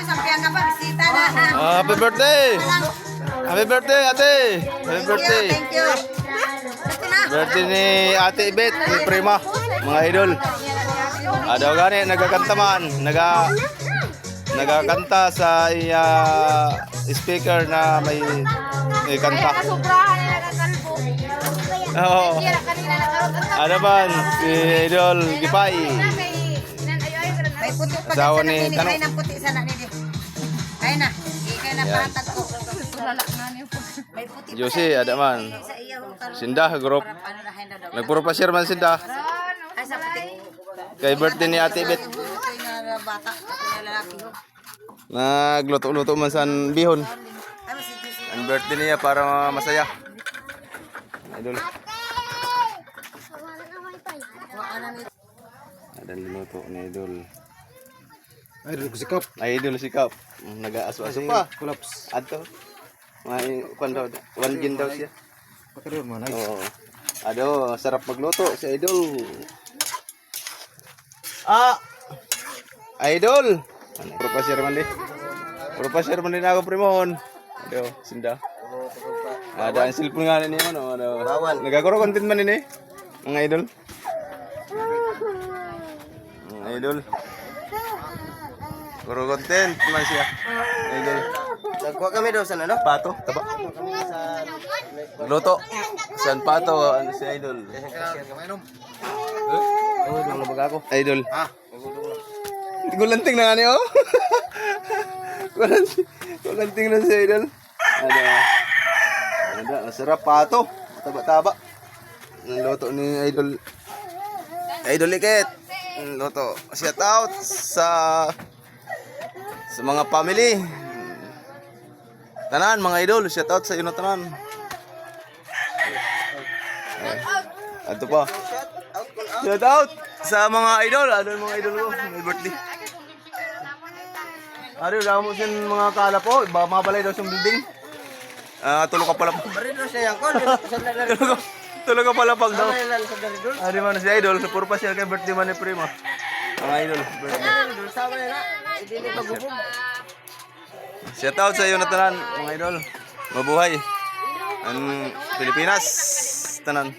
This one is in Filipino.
Sampian ka pa, bisita na. Happy birthday! Happy birthday, ate! Happy birthday! Thank you. Birthday ni Ate Ibet, ni Prima, mga idol. Adaw gani, nagkakanta man. Nagkakanta sa speaker na may kanta. Sobrahan nila kakalbo. Oo. Kira kanina nakaroon. Ano man, si Idol Gipay. May puti pa Asawa sa ni nini. Tanong. Kaya ng puti sana nini. Kaya na. Kaya na patag ko. Tulala nga niyo po. May puti pa Josie, ada man. sa iyo. Sinda, group. Paano na hen daw. Nagpuro pa share man Sinda. Ay sa puti. Kay birthday ni Ate Ibet. Ito na bata. Ito na lalaki ko. Nagluto-luto man sa bihon. Ano si Josie? Ang birthday niya para masaya. Idol. Ada niluto ni Idol. Idol ko sikap. Idol sikap. Nag-aaso-aso pa. Collapse. Adto. May kwan daw. One gin daw siya. Pakaroon man. Oo. Ado, sarap magluto si Idol. Ah! Idol! Puro pa share man di. Puro pa share man din ako primon. Ado, Sinda. Ada ang cellphone nga ni ano, nagaguro content man ini, mga idol. Mga idol. Guro content man siya. Idol. Nagkuha kami daw sa ano? Pato, taba. Luto. San pato ano si idol. Oo, dong labag ako. Idol. Ah, Gulanting na nga niyo. Gulanting na si idol. Ada, masarap pato. Taba-taba. Ang luto ni idol. Idol Iket. Ang luto. Shout out sa mga family. Tanan mga idol, shout out sa inyo tanan. Ato pa. Shout out sa mga idol, ano yung mga idol ko, may birthday. Ari, damo sin mga kala po, mabalay daw sa building. Tulog ka pala. bari daw siya yan ko. Tulog ka pala pag daw. Sa dalidol. Ari man si idol, sa puro pa siya kay birthday man ni Prima. Mga idol, birthday. Dalidol sa na na. Hindi ni pagubog. Shout out sa iyo na tanan, mga idol. Mabuhay. Ang Pilipinas, tanan.